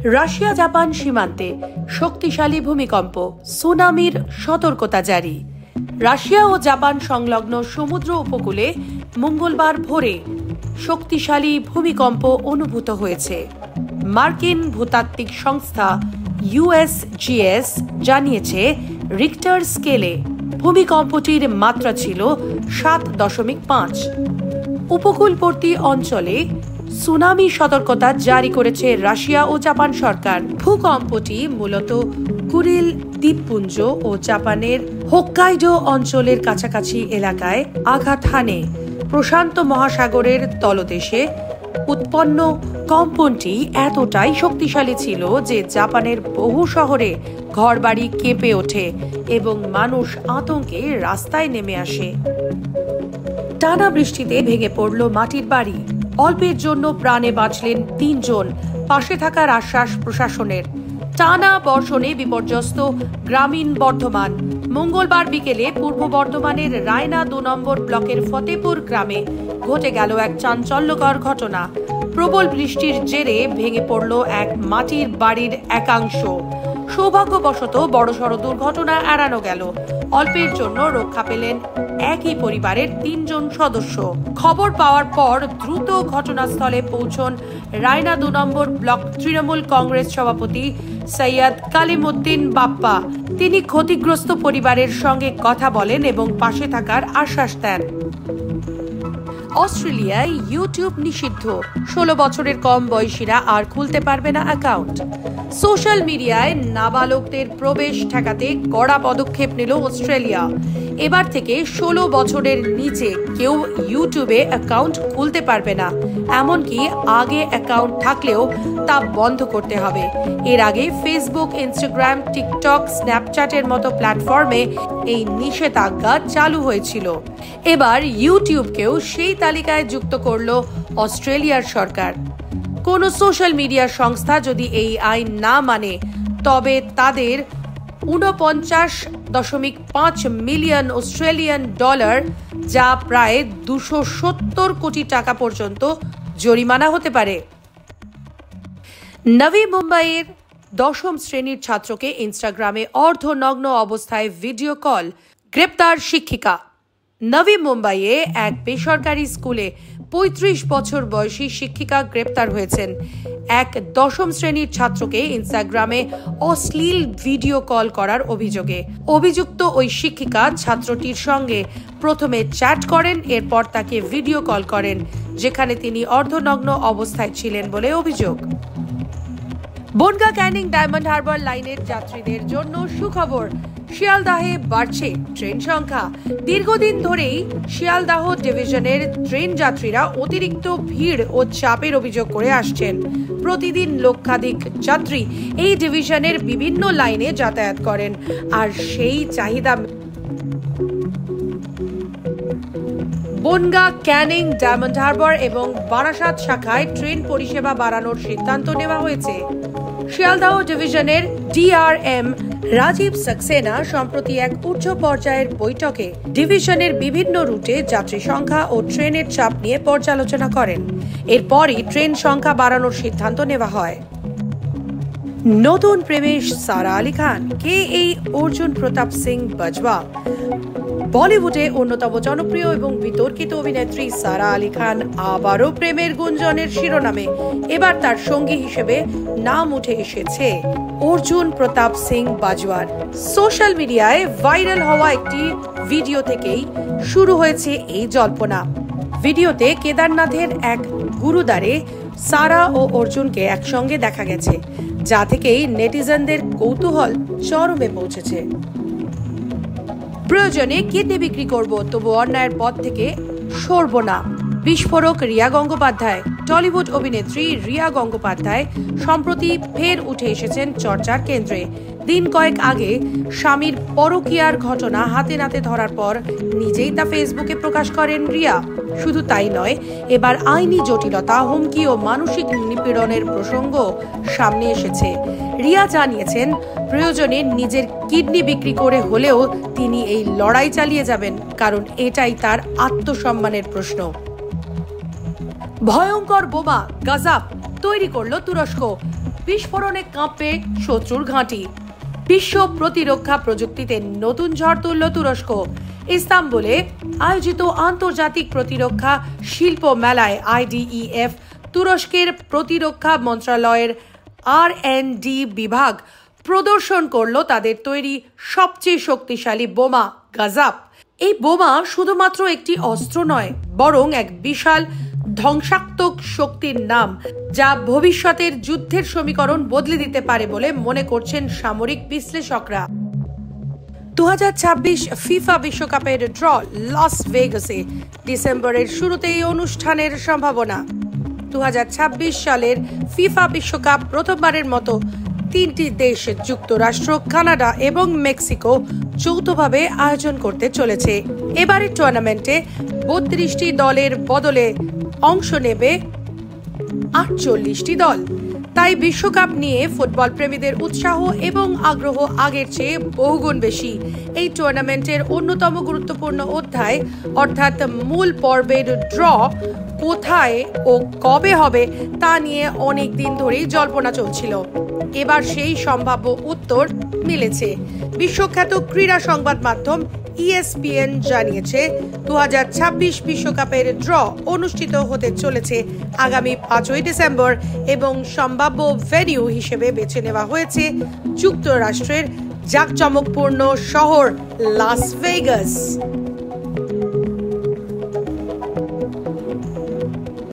Russia Japan সীমান্তে শক্তিশালী ভূমিকম্প, সুনামির সতর্কতা জারি। রাশিয়া ও জাপান সংলগ্ন সমুদ্র উপকূলে মঙ্গলবার ভোরে শক্তিশালী ভূমিকম্প অনুভূত হয়েছে। মার্কিন ভূতাত্ত্বিক সংস্থা USGS জানিয়েছে, রিক্টার স্কেলে ভূমিকম্পটির মাত্রা ছিল 7.5। উপকূলবর্তী অঞ্চলে সুনামি সতর্কতা জারি করেছে রাশিয়া ও জাপান সরকার। ভূকম্পটি মূলত কুরিল দ্বীপপুঞ্জ ও জাপানের হোক্কাইডো অঞ্চলের কাছাকাছি এলাকায় আঘাত হানে। প্রশান্ত মহাসাগরের তলদেশে উৎপন্ন কম্পনটি এতটাই শক্তিশালী ছিল যে জাপানের বহু শহরে ঘরবাড়ি কেঁপে ওঠে এবং মানুষ আতঙ্কে রাস্তায় নেমে আসে। টানা বৃষ্টিতে ভেঙে পড়ল মাটির বাড়ি। অল্পের জন্য প্রাণে বাঁচলেন 3 জন। পাশে থাকার আশ্বাস প্রশাসনের। টানা বর্ষণে বিপর্যস্ত গ্রামীণ বর্ধমান। মঙ্গলবার বিকেলে পূর্ব বর্ধমানের রায়না 2 নম্বর ব্লকের ফতেপুর গ্রামে ঘটে গেল এক চাঞ্চল্যকর ঘটনা। প্রবল বৃষ্টির জেরে ভেঙে পড়ল এক মাটির বাড়ির একাংশ। সৌভাগ্যবশত বড়সড় দুর্ঘটনা এড়ানো গেল। অল্পের জন্য রক্ষা পেলেন একই পরিবারের 3 জন সদস্য। খবর পাওয়ার পর দ্রুত ঘটনাস্থলে পৌঁছন রায়না 2 নম্বর ব্লক তৃণমূল কংগ্রেস সভাপতি সৈয়দ কালিমউদ্দিন বাপ্পা। তিনি ক্ষতিগ্রস্ত পরিবারের সঙ্গে কথা বলেন এবং পাশে থাকার আশ্বাস দেন। অস্ট্রেলিয়ায় ইউটিউব নিষিদ্ধ। 16 বছরের কম বয়সীরা আর খুলতে পারবে না অ্যাকাউন্ট। সোশ্যাল মিডিয়ায় নাবালকদের প্রবেশ ঠেকাতে কড়া পদক্ষেপ নিল অস্ট্রেলিয়া। এবার থেকে 16 বছরের নিচে কেউ ইউটিউবে অ্যাকাউন্ট খুলতে পারবে না। এমনকি আগে অ্যাকাউন্ট থাকলেও তা বন্ধ করতে হবে। এর আগে ফেসবুক, ইনস্টাগ্রাম, টিকটক, স্ন্যাপচ্যাটের মতো প্ল্যাটফর্মে এই নিষেধাজ্ঞা চালু হয়েছিল। এবার ইউটিউবকেও সেই তালিকায় যুক্ত করল অস্ট্রেলিয়ার সরকার। কোন সোশ্যাল মিডিয়া সংস্থা যদি এই আইন না মানে তবে তাদের $49.5 মিলিয়ন অস্ট্রেলিয়ান ডলার, যা প্রায় 270 কোটি টাকা পর্যন্ত জরিমানা হতে পারে। নবী মুম্বাইয়ের 10ম শ্রেণীর ছাত্রকে ইনস্টাগ্রামে অর্ধনগ্ন অবস্থায় ভিডিও কল, গ্রেপ্তার শিক্ষিকা। নবী মুম্বাইয়ে এক বেসরকারি স্কুলে 35 বছর বয়সী শিক্ষিকা গ্রেপ্তার হয়েছেন এক 10ম শ্রেণীর ছাত্রকে ইনস্টাগ্রামে অশ্লীল ভিডিও কল করার অভিযোগে। অভিযুক্ত ওই শিক্ষিকা ছাত্রটির সঙ্গে প্রথমে চ্যাট করেন, এরপর তাকে ভিডিও কল করেন, যেখানে তিনি অর্ধনগ্ন অবস্থায় ছিলেন বলে অভিযোগ। বনগাঁ ক্যানিং ডায়মন্ড হারবার লাইনের যাত্রীদের জন্য সুখবর। শিয়ালদাহে বাড়ছে ট্রেন সংখ্যা। দীর্ঘদিন ধরেই শিয়ালদাহ ডিভিশনের ট্রেন যাত্রীরা অতিরিক্ত ভিড় ও চাপের অভিযোগ করে আসছেন। প্রতিদিন লক্ষাধিক যাত্রী এই ডিভিশনের বিভিন্ন লাইনে যাতায়াত করেন, আর সেই চাহিদা বনগাঁ, ক্যানিং, ডায়মন্ড হারবার এবং বারাসাত শাখায় ট্রেন পরিষেবা বাড়ানোর সিদ্ধান্ত নেওয়া হয়েছে। শিয়ালদাহ ডিভিশনের DRM রাজীব সাক্সেনা সম্প্রতি এক উচ্চ পর্যায়ের বৈঠকে ডিভিশনের বিভিন্ন রুটে যাত্রী সংখ্যা ও ট্রেনের চাপ নিয়ে পর্যালোচনা করেন। এরপরই ট্রেন সংখ্যা বাড়ানোর সিদ্ধান্ত নেওয়া হয়। নতুন প্রেমিক সারা আলী খান। কে এই অর্জুন প্রতাপ সিং বাজওয়া? বলিউডে অন্যতম জনপ্রিয় এবং বিতর্কিত অভিনেত্রী সারা আলী খান আবারও প্রেমের গুঞ্জনের শিরোনামে। এবার তার সঙ্গী হিসেবে নাম উঠে এসেছে অর্জুন প্রতাপ সিং বাজওয়ার। সোশ্যাল মিডিয়ায় ভাইরাল হওয়া একটি ভিডিও থেকেই শুরু হয়েছে এই জল্পনা। ভিডিওতে কেদারনাথের এক গুরুদ্বারে সারা ও অর্জুনকে একসঙ্গে দেখা গেছে, যা থেকেই নেটিজেনদের কৌতূহল চরমে পৌঁছেছে। প্রয়োজনে কিডনি বিক্রি করব, তবু অন্যায়ের পথ থেকে সরব না। বিস্ফোরক রিয়া গঙ্গোপাধ্যায়। টলিউড অভিনেত্রী রিয়া গঙ্গোপাধ্যায় সম্প্রতি ফের উঠে এসেছেন চর্চার কেন্দ্রে। দিন কয়েক আগে স্বামীর পরকীয়ার ঘটনা হাতে নাতে ধরার পর নিজেই তা ফেসবুকে প্রকাশ করেন রিয়া। শুধু তাই নয়, এবার আইনি জটিলতা, হুমকি ও মানসিক নিপীড়নের প্রসঙ্গ সামনে এসেছে। রিয়া জানিয়েছেন, প্রয়োজনে নিজের কিডনি বিক্রি করে হলেও তিনি এই লড়াই চালিয়ে যাবেন, কারণ এটাই তার আত্মসম্মানের প্রশ্ন। ভয়ঙ্কর বোমা গাজাব তৈরি করল তুরস্ক। বিস্ফোরণে কাঁপবে শত্রুর ঘাঁটি। বিশ্ব প্রতিরক্ষা প্রযুক্তিতে নতুন ঝড় তুলল তুরস্ক। ইস্তাম্বুলে আয়োজিত আন্তর্জাতিক প্রতিরক্ষা শিল্প মেলায় IDEF তুরস্কের প্রতিরক্ষা মন্ত্রণালয়ের R&D বিভাগ প্রদর্শন করল তাদের তৈরি সবচেয়ে শক্তিশালী বোমা গাজাপ। এই বোমা শুধুমাত্র একটি অস্ত্র নয়, বরং এক বিশাল ধ্বংসাত্মক শক্তির নাম, যা ভবিষ্যতের যুদ্ধের সমীকরণ বদলে দিতে পারে বলে মনে করছেন সামরিক বিশ্লেষকরা। 2026 ফিফা বিশ্বকাপের ড্র লস ভেগাসে ডিসেম্বরের শুরুতেই অনুষ্ঠানের সম্ভাবনা। 2026 সালের ফিফা বিশ্বকাপ প্রথমবারের মতো তিনটি দেশ যুক্তরাষ্ট্র, কানাডা এবং মেক্সিকো যৌথভাবে আয়োজন করতে চলেছে। এবারের টুর্নামেন্টে 32টি দলের বদলে অংশ নেবে 48টি দল। তাই বিশ্বকাপ নিয়ে ফুটবল প্রেমীদের উৎসাহ এবং আগ্রহ আগের চেয়ে বহুগুণ বেশি। এই টুর্নামেন্টের অন্যতম গুরুত্বপূর্ণ অধ্যায় অর্থাৎ মূল পর্বের ড্র কোথায় ও কবে হবে তা নিয়ে অনেক দিন ধরেই জল্পনা চলছিল। এবার সেই সম্ভাব্য উত্তর মিলেছে। বিশ্বখ্যাত ক্রীড়া সংবাদ মাধ্যম ESPN জানিয়েছে 2026 বিশ্বকাপের ড্র অনুষ্ঠিত হতে চলেছে আগামী 5ই ডিসেম্বর এবং সম্ভাব্য ভেন্যু হিসেবে বেছে নেওয়া হয়েছে যুক্তরাষ্ট্রের জাঁকজমকপূর্ণ শহর লাস ভেগাস।